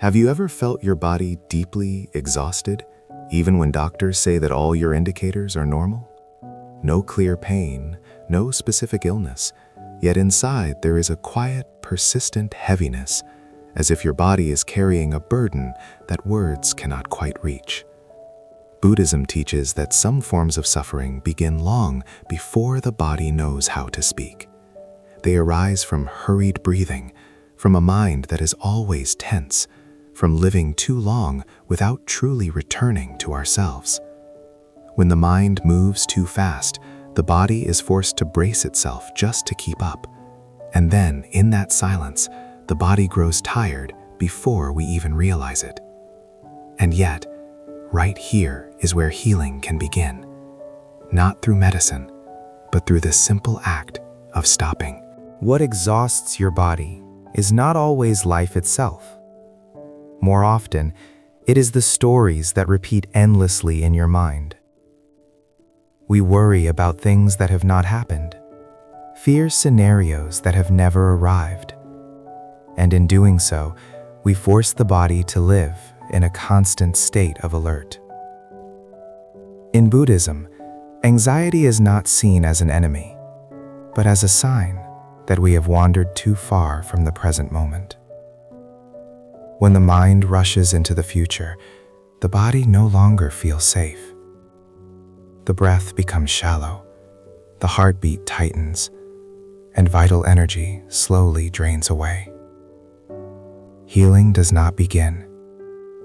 Have you ever felt your body deeply exhausted, even when doctors say that all your indicators are normal? No clear pain, no specific illness, yet inside there is a quiet, persistent heaviness, as if your body is carrying a burden that words cannot quite reach. Buddhism teaches that some forms of suffering begin long before the body knows how to speak. They arise from hurried breathing, from a mind that is always tense, from living too long without truly returning to ourselves. When the mind moves too fast, the body is forced to brace itself just to keep up. And then, in that silence, the body grows tired before we even realize it. And yet, right here is where healing can begin. Not through medicine, but through the simple act of stopping. What exhausts your body is not always life itself. More often, it is the stories that repeat endlessly in your mind. We worry about things that have not happened, fear scenarios that have never arrived. And in doing so, we force the body to live in a constant state of alert. In Buddhism, anxiety is not seen as an enemy, but as a sign that we have wandered too far from the present moment. When the mind rushes into the future, the body no longer feels safe. The breath becomes shallow, the heartbeat tightens, and vital energy slowly drains away. Healing does not begin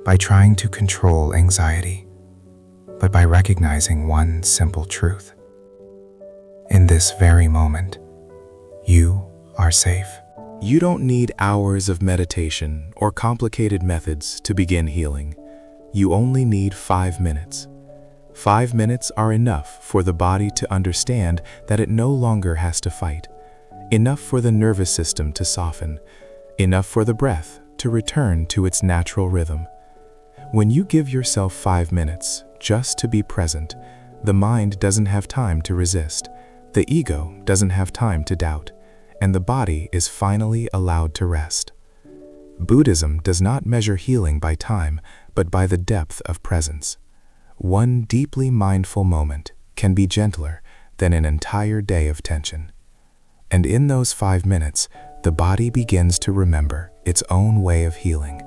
by trying to control anxiety, but by recognizing one simple truth. In this very moment, you are safe. You don't need hours of meditation or complicated methods to begin healing. You only need 5 minutes. 5 minutes are enough for the body to understand that it no longer has to fight. Enough for the nervous system to soften. Enough for the breath to return to its natural rhythm. When you give yourself 5 minutes just to be present, the mind doesn't have time to resist. The ego doesn't have time to doubt. And the body is finally allowed to rest. Buddhism does not measure healing by time, but by the depth of presence. One deeply mindful moment can be gentler than an entire day of tension. And in those 5 minutes, the body begins to remember its own way of healing,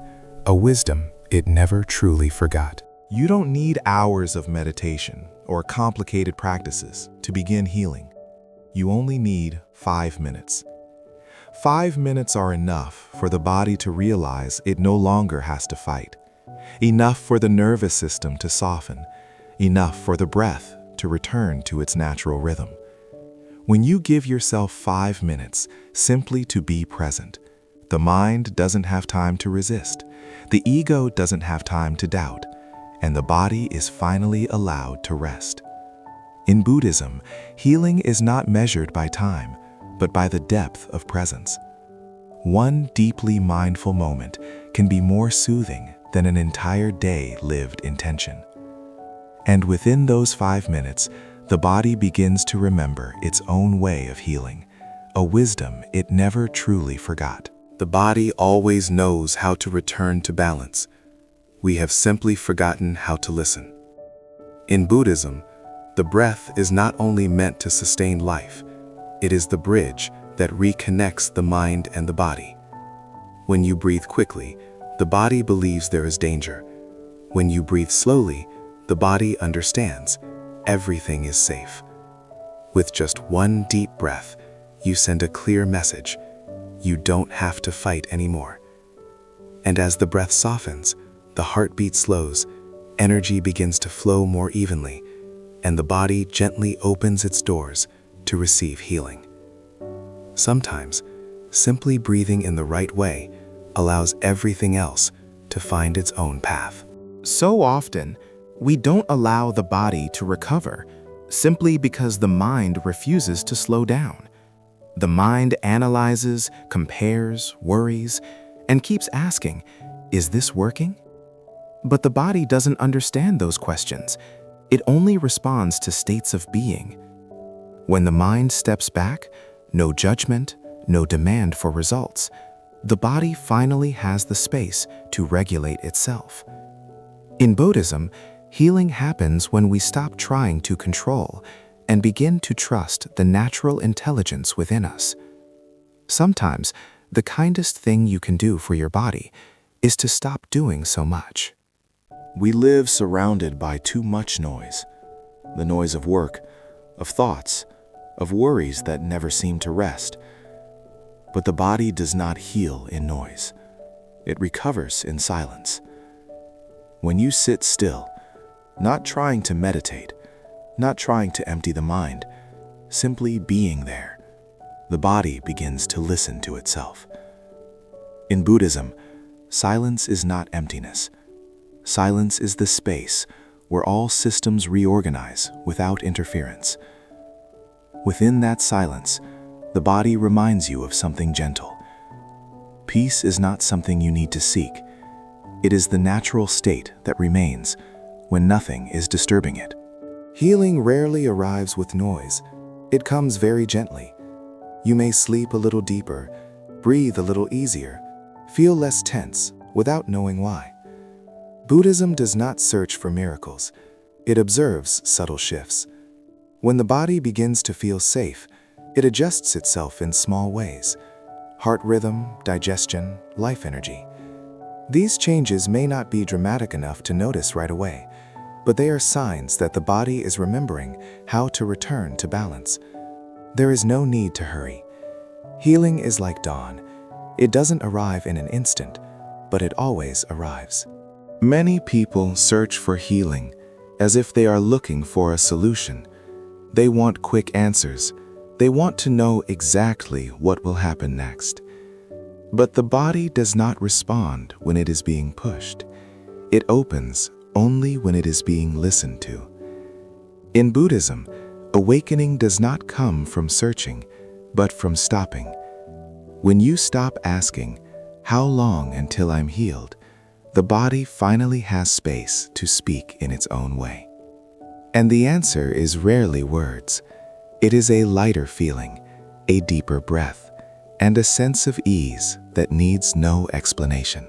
a wisdom it never truly forgot. You don't need hours of meditation or complicated practices to begin healing. You only need 5 minutes. 5 minutes are enough for the body to realize it no longer has to fight. Enough for the nervous system to soften. Enough for the breath to return to its natural rhythm. When you give yourself 5 minutes simply to be present, the mind doesn't have time to resist. The ego doesn't have time to doubt. And the body is finally allowed to rest. In Buddhism, healing is not measured by time, but by the depth of presence. One deeply mindful moment can be more soothing than an entire day lived in tension. And within those 5 minutes, the body begins to remember its own way of healing, a wisdom it never truly forgot. The body always knows how to return to balance. We have simply forgotten how to listen. In Buddhism, the breath is not only meant to sustain life, it is the bridge that reconnects the mind and the body. When you breathe quickly, the body believes there is danger. When you breathe slowly, the body understands everything is safe. With just one deep breath, you send a clear message. You don't have to fight anymore. And as the breath softens, the heartbeat slows, energy begins to flow more evenly, and the body gently opens its doors to receive healing. Sometimes, simply breathing in the right way allows everything else to find its own path. So often, we don't allow the body to recover simply because the mind refuses to slow down. The mind analyzes, compares, worries, and keeps asking, "Is this working?" But the body doesn't understand those questions. It only responds to states of being. When the mind steps back, no judgment, no demand for results, the body finally has the space to regulate itself. In Buddhism, healing happens when we stop trying to control and begin to trust the natural intelligence within us. Sometimes, the kindest thing you can do for your body is to stop doing so much. We live surrounded by too much noise. The noise of work, of thoughts, of worries that never seem to rest. But the body does not heal in noise. It recovers in silence. When you sit still, not trying to meditate, not trying to empty the mind, simply being there, the body begins to listen to itself. In Buddhism, silence is not emptiness. Silence is the space where all systems reorganize without interference. Within that silence, the body reminds you of something gentle. Peace is not something you need to seek. It is the natural state that remains when nothing is disturbing it. Healing rarely arrives with noise. It comes very gently. You may sleep a little deeper, breathe a little easier, feel less tense without knowing why. Buddhism does not search for miracles. It observes subtle shifts. When the body begins to feel safe, it adjusts itself in small ways. Heart rhythm, digestion, life energy. These changes may not be dramatic enough to notice right away, but they are signs that the body is remembering how to return to balance. There is no need to hurry. Healing is like dawn. It doesn't arrive in an instant, but it always arrives. Many people search for healing as if they are looking for a solution. They want quick answers. They want to know exactly what will happen next. But the body does not respond when it is being pushed. It opens only when it is being listened to. In Buddhism, awakening does not come from searching, but from stopping. When you stop asking, "How long until I'm healed?" the body finally has space to speak in its own way. And the answer is rarely words. It is a lighter feeling, a deeper breath, and a sense of ease that needs no explanation.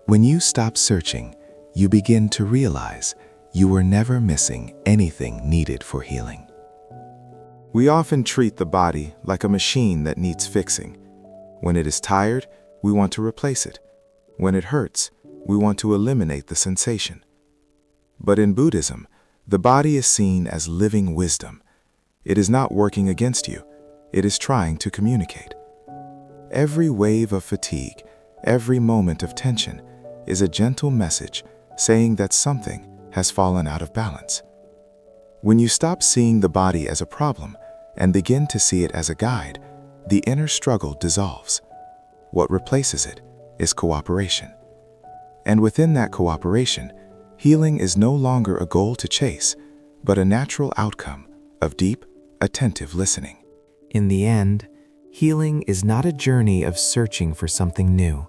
When you stop searching, you begin to realize you were never missing anything needed for healing. We often treat the body like a machine that needs fixing. When it is tired, we want to replace it. When it hurts, we want to eliminate the sensation. But in Buddhism, the body is seen as living wisdom. It is not working against you. It is trying to communicate. Every wave of fatigue, every moment of tension, is a gentle message saying that something has fallen out of balance. When you stop seeing the body as a problem and begin to see it as a guide, the inner struggle dissolves. What replaces it is cooperation. And within that cooperation, healing is no longer a goal to chase, but a natural outcome of deep, attentive listening. In the end, healing is not a journey of searching for something new.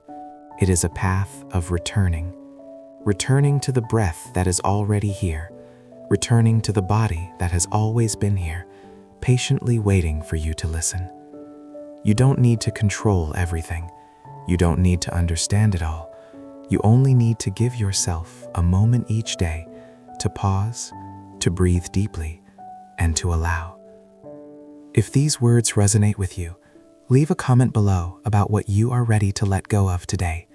It is a path of returning. Returning to the breath that is already here. Returning to the body that has always been here, patiently waiting for you to listen. You don't need to control everything. You don't need to understand it all. You only need to give yourself a moment each day to pause, to breathe deeply, and to allow. If these words resonate with you, leave a comment below about what you are ready to let go of today.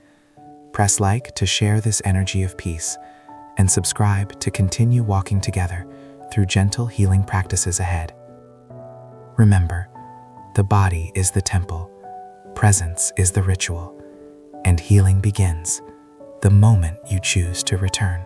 Press like to share this energy of peace, and subscribe to continue walking together through gentle healing practices ahead. Remember, the body is the temple, presence is the ritual, and healing begins the moment you choose to return.